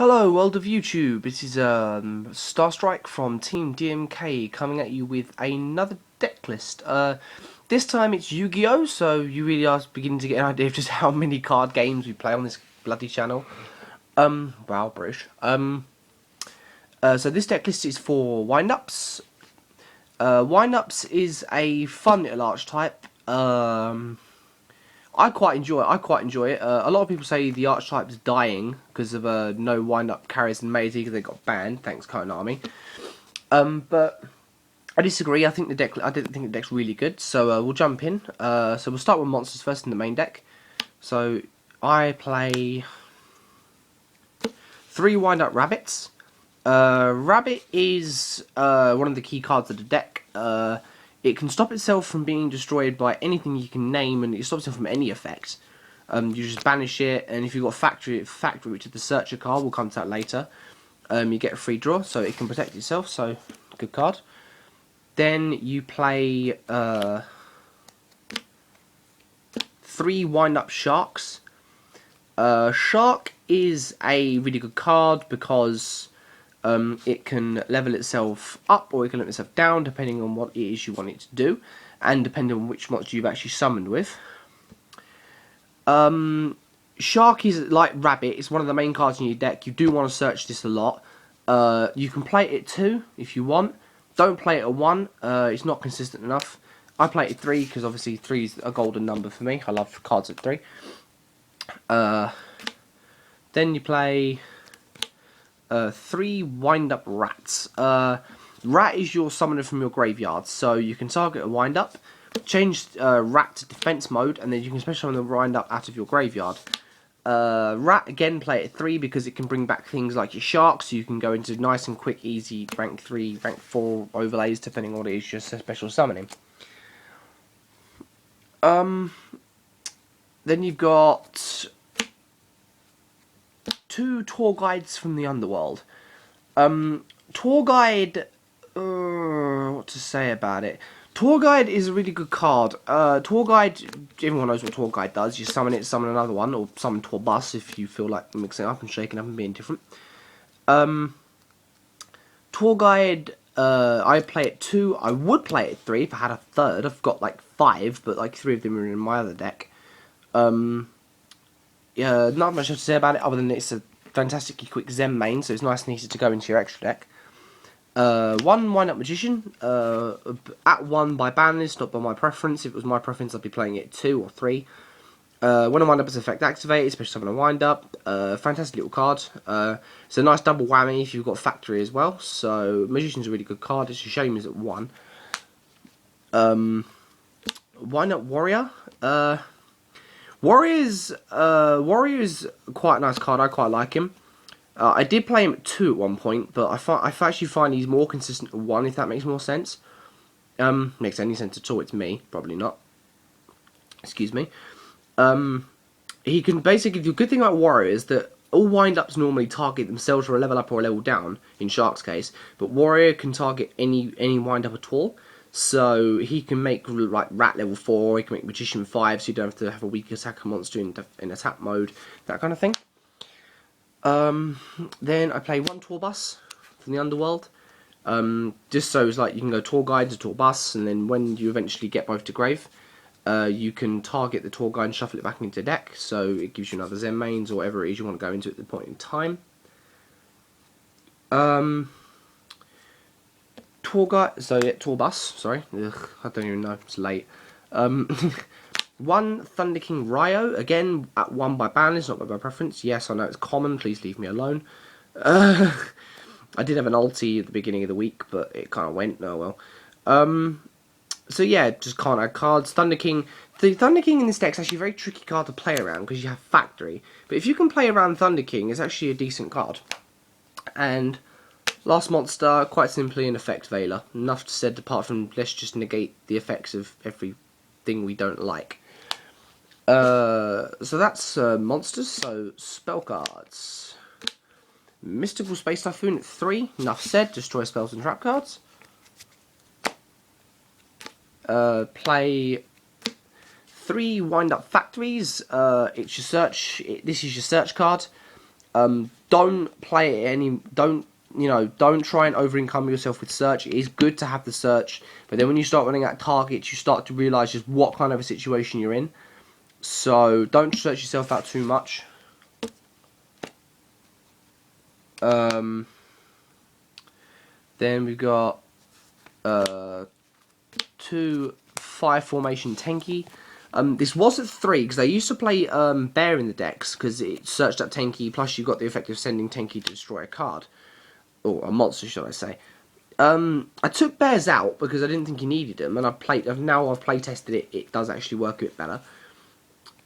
Hello, world of YouTube. This is Starstrike from Team DMK coming at you with another deck list. This time it's Yu-Gi-Oh, so you really are beginning to get an idea of just how many card games we play on this bloody channel. Wow, British. So this deck list is for wind-ups. Wind-ups is a fun little archetype. I quite enjoy it. A lot of people say the archetype's dying because of no wind-up carriers and Maisie because they got banned. Thanks, Konami. But I disagree. I didn't think the deck's really good. So we'll jump in. So we'll start with monsters first in the main deck. So I play 3 wind-up rabbits. Rabbit is one of the key cards of the deck. It can stop itself from being destroyed by anything you can name, and it stops it from any effect. You just banish it, and if you've got factory, which is the searcher card, we'll come to that later. You get a free draw, so it can protect itself. So good card. Then you play 3 wind-up sharks. Shark is a really good card because it can level itself up or it can level itself down depending on what it is you want it to do and depending on which monster you've actually summoned with. Shark is like Rabbit, it's one of the main cards in your deck. You do want to search this a lot. You can play it at 2 if you want. Don't play it at 1, it's not consistent enough. I play it at 3 because obviously 3 is a golden number for me. I love cards at 3. Then you play 3 wind-up rats. Rat is your summoner from your graveyard, so you can target a wind-up, change rat to defense mode, and then you can special summon the wind-up out of your graveyard. Rat, again, play it at 3 because it can bring back things like your sharks, so you can go into nice and quick, easy rank 3, rank 4 overlays, depending on what it is you're special summoning. Then you've got 2 tour guides from the underworld. Tour guide, what to say about it? Tour guide is a really good card. Tour guide, everyone knows what tour guide does. You summon it, summon another one, or summon tour bus if you feel like mixing it up and shaking up and being different. Tour guide, I play it 2. I would play it 3 if I had a third. I've got like 5, but like 3 of them are in my other deck. Yeah, not much to say about it other than it's a fantastically quick Zen main, so it's nice and easy to go into your extra deck. 1 wind-up magician, at 1 by ban list, not by my preference. If it was my preference, I'd be playing it at 2 or 3. When a wind-up is effect activated, especially summon a wind-up, fantastic little card. It's a nice double whammy if you've got factory as well, so magician's a really good card. It's a shame it's at 1. Wind-up warrior, Warrior's quite a nice card. I quite like him. I did play him at 2 at one point, but I actually find he's more consistent at 1, if that makes more sense. Makes any sense at all, it's me. Probably not. Excuse me. He can basically, the good thing about Warrior is that all wind-ups normally target themselves for a level up or a level down, in Shark's case, but Warrior can target any wind-up at all. So he can make like Rat level 4, he can make Magician 5, so you don't have to have a weak attacker monster in attack mode, that kind of thing. Then I play 1 tour bus from the underworld, just so it's like you can go tour guide to tour bus, and then when you eventually get both to grave, you can target the tour guide and shuffle it back into deck, so it gives you another Zen mains or whatever it is you want to go into at the point in time. Tour guide, so yeah, tour bus, sorry. Ugh, I don't even know, it's late. 1 Thunder King Ryo, again at 1 by ban list, not by my preference. Yes, I know it's common, please leave me alone. I did have an ulti at the beginning of the week, but it kind of went, oh well. So yeah, just can't add cards. Thunder King, the Thunder King in this deck is actually a very tricky card to play around because you have factory. But if you can play around Thunder King, it's actually a decent card. And last monster, quite simply an effect veiler. Enough said apart from let's just negate the effects of everything we don't like. So that's monsters, so spell cards. Mystical Space Typhoon at 3, enough said, destroy spells and trap cards. Play 3 wind-up factories. It's your search. This is your search card. don't play it don't try and over encumber yourself with search. It is good to have the search, but then when you start running out of targets, you start to realise just what kind of a situation you're in. So don't search yourself out too much. Then we've got 2 5 formation Tenki. This was at 3 because they used to play Bear in the decks because it searched up Tenki. Plus, you got the effect of sending Tenki to destroy a card or a monster, should I say? I took Bears out because I didn't think you needed them, and now I've play tested it. It does actually work a bit better.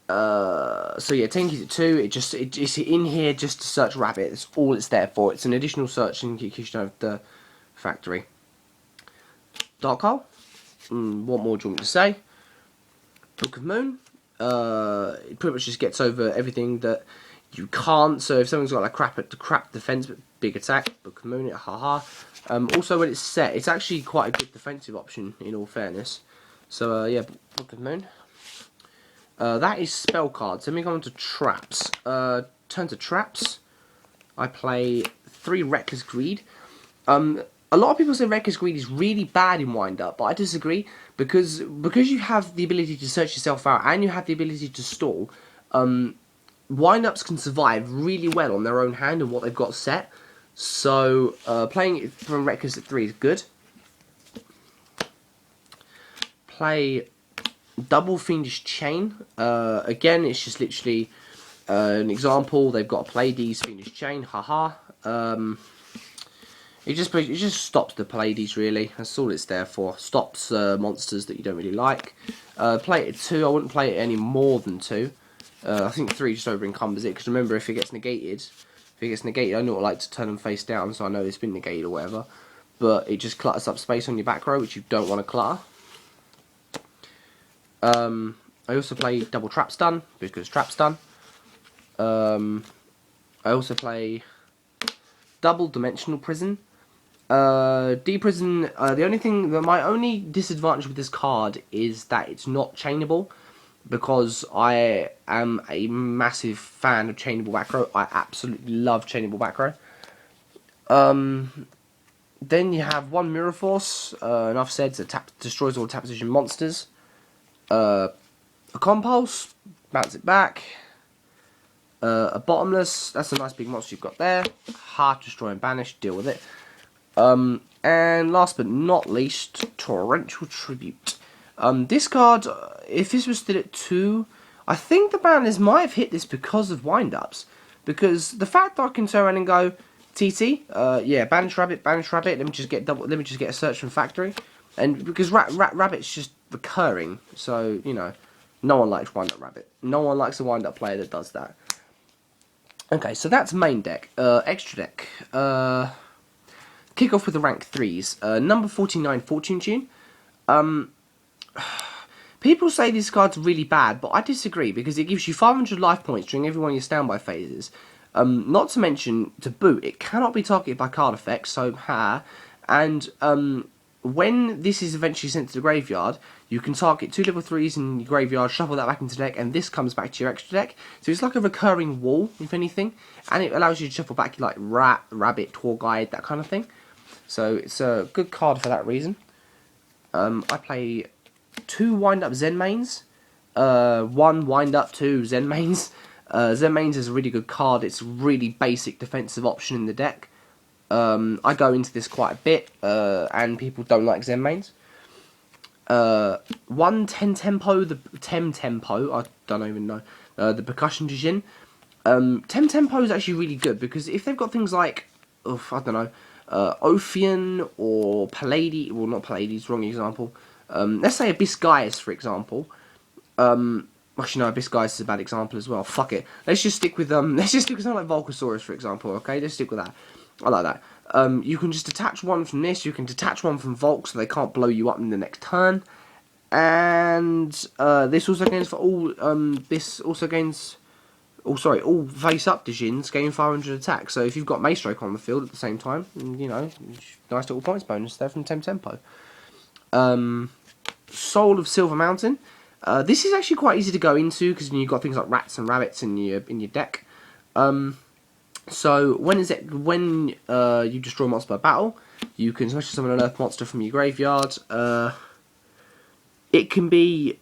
So yeah, Tenki's at 2. It's in here just to search Rabbit. That's all it's there for. It's an additional search in case you don't have the factory. Dark Hole. What more do you want me to say? Book of Moon. It pretty much just gets over everything that you can't. So if someone's got like crap defense but big attack, Book of Moon, haha. Also when it's set, it's actually quite a good defensive option in all fairness. So yeah, Book of Moon. That is spell cards. Then we go on to traps. Turn to traps. I play 3 Reckless Greed. A lot of people say Reckless Greed is really bad in wind up, but I disagree because you have the ability to search yourself out and you have the ability to stall. Wind ups can survive really well on their own hand and what they've got set. So playing it from Reckless at 3 is good. Play Double Fiendish Chain. Again, it's just literally an example. They've got to play these Fiendish Chain. Haha. It just stops the Pallades really. That's all it's there for. Stops monsters that you don't really like. Play it at 2. I wouldn't play it any more than 2. I think 3 just over encumbers it. Because remember, if it gets negated, I know I like to turn them face down, so I know it's been negated or whatever. But it just clutters up space on your back row, which you don't want to clutter. I also play Double Trap Stun because Trap Stun. I also play Double Dimensional Prison. D-Prison, my only disadvantage with this card is that it's not chainable, because I am a massive fan of chainable back row. I absolutely love chainable back row. Then you have 1 Mirror Force, enough said, that destroys all tap position monsters. A Compulse, bounce it back. A Bottomless, that's a nice big monster you've got there. Hard to destroy and banish, deal with it. And last but not least, Torrential Tribute. This card, if this was still at 2, I think the banners might have hit this because of wind-ups. Because the fact that I can turn around and go, TT, yeah, banish rabbit, let me just get a search from factory. And because rabbit's just recurring, so, you know, no one likes wind-up rabbit. No one likes a wind-up player that does that. Okay, so that's main deck. Extra deck. Kick off with the rank 3s. Number 49, Fortune Tune. People say this card's really bad, but I disagree because it gives you 500 life points during every one of your standby phases. Not to mention, to boot, it cannot be targeted by card effects, so and when this is eventually sent to the graveyard, you can target 2 level 3s in your graveyard, shuffle that back into the deck, and this comes back to your extra deck. So it's like a recurring wall, if anything, and it allows you to shuffle back like Rabbit, Tour Guide, that kind of thing. So it's a good card for that reason. I play 2 wind-up Zen mains, 1 wind-up, 2 Zen mains. Zen mains is a really good card. It's a really basic defensive option in the deck. I go into this quite a bit, and people don't like Zen mains. 1 10 tempo, the tempo, I don't even know, the Percussion Jin. 10 tempo is actually really good, because if they've got things like, I don't know, Ophion or Pallades, well not Pallades, wrong example. Let's say Abyss Gaius, for example. Actually no, Abyss Gaius is a bad example as well. Fuck it. Let's just stick with something like Volcasaurus, for example. Okay, let's stick with that. I like that. You can just detach one from this. You can detach one from Volk, so they can't blow you up in the next turn. And this also gains for all. This also gains. Oh, sorry, all face-up Dijins gain 500 attack. So if you've got Maestroke on the field at the same time, you know, nice little points bonus there from Tempo. Soul of Silver Mountain. This is actually quite easy to go into because you've got things like rats and rabbits in your deck. So when you destroy a monster by battle, you can special summon an earth monster from your graveyard. It can be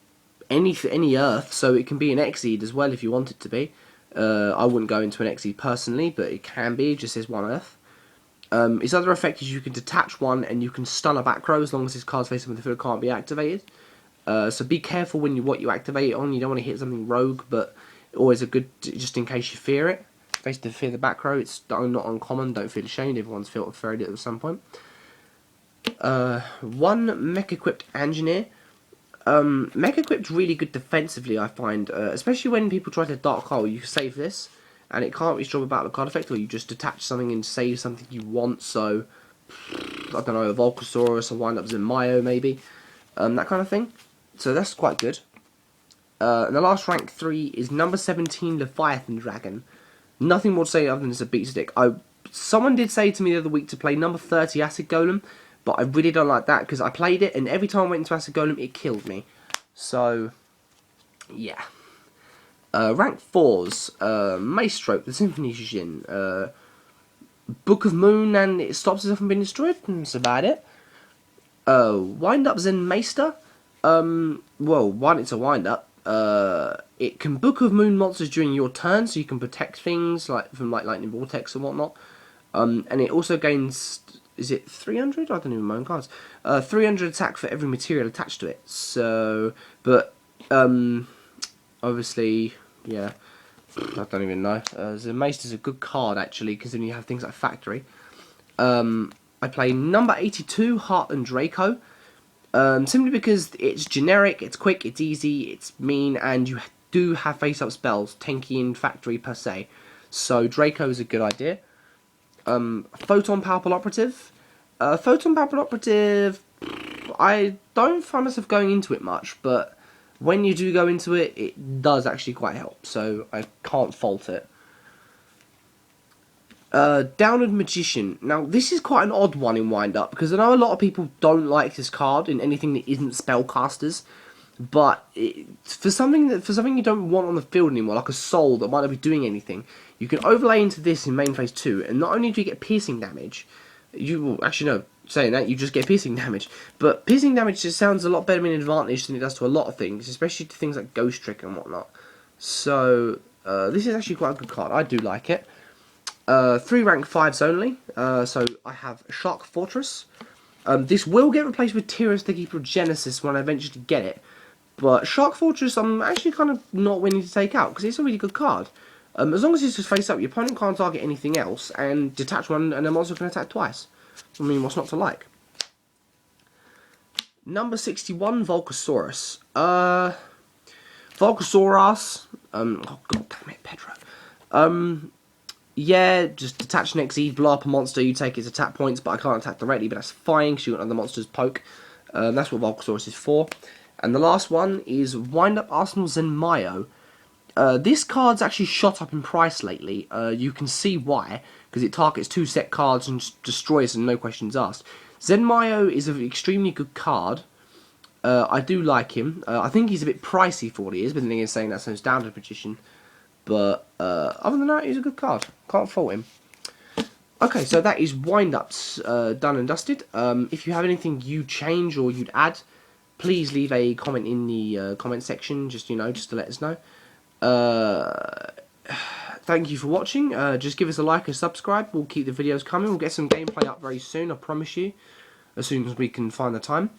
any earth, so it can be an Exceed as well if you want it to be. I wouldn't go into an Exceed personally, but it can be. It just says one earth. Its other effect is you can detach one and you can stun a back row as long as this card's face up in the field can't be activated. So be careful what you activate it on. You don't want to hit something rogue, but always a good, just in case you fear it. Basically, fear the back row. It's not uncommon. Don't feel ashamed. Everyone's feared it at some point. One mech-equipped engineer. Mech-equipped really good defensively, I find. Especially when people try to Dark Hole. You can save this, and it can't withdraw a battle card effect, or you just detach something and save something you want. So, I don't know, a Volcasaurus, a Wind-Up Zenmaio, maybe. That kind of thing. So that's quite good. And the last rank 3 is number 17 Leviathan Dragon. Nothing more to say other than it's a beat stick. Someone did say to me the other week to play number 30 Acid Golem, but I really don't like that because I played it and every time I went into Acid Golem it killed me. So, yeah. Rank 4s, Maestro, the Symphony Jin, Book of Moon, and it stops itself from being destroyed. That's about it. Wind Up Zen Maester. Well, one, it's a wind up. It can Book of Moon monsters during your turn, so you can protect things from Lightning Vortex and whatnot. And it also gains, is it 300? I don't even know my own cards. 300 attack for every material attached to it. So, but obviously, yeah, I don't even know. The Mace is a good card actually, because then you have things like Factory. I play number 82 Heartland Draco. Simply because it's generic, it's quick, it's easy, it's mean, and you do have face-up spells, tanky and factory per se. So Draco is a good idea. Photon Powerful Operative. Photon Powerful Operative, I don't find myself going into it much, but when you do go into it, it does actually quite help, so I can't fault it. Downward Magician. Now, this is quite an odd one in Wind Up, because I know a lot of people don't like this card in anything that isn't spellcasters, but for something you don't want on the field anymore, like a soul that might not be doing anything, you can overlay into this in main phase 2, and not only do you get piercing damage, actually no, saying that, you just get piercing damage, but piercing damage just sounds a lot better in advantage than it does to a lot of things, especially to things like Ghost Trick and whatnot. So, this is actually quite a good card. I do like it. 3 rank 5s only, so I have Shark Fortress. This will get replaced with Tyrus the Keeper of Genesis when I eventually get it, but Shark Fortress I'm actually kind of not willing to take out, because it's a really good card. As long as it's just face up, your opponent can't target anything else, and detach one, and the monster can attack twice. I mean, what's not to like? Number 61, Volcasaurus. Volcasaurus, oh god damn it, Pedro. Yeah, just detach an Exceed, blow up a monster, you take its attack points, but I can't attack directly, but that's fine, because you want other monsters poke. That's what Volcasaurus is for. And the last one is Wind Up Arsenal Zenmaio. This card's actually shot up in price lately. You can see why, because it targets 2 set cards and destroys them, no questions asked. Zenmaio is an extremely good card. I do like him. I think he's a bit pricey for what he is, but then again, saying that sounds down to Magician. But other than that, he's a good card. Can't fault him. Okay, so that is Wind-Ups done and dusted. If you have anything you'd change or you'd add, please leave a comment in the comment section, just to let us know. Thank you for watching. Just give us a like and subscribe. We'll keep the videos coming. We'll get some gameplay up very soon, I promise you. As soon as we can find the time.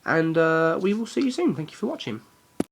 And we will see you soon. Thank you for watching.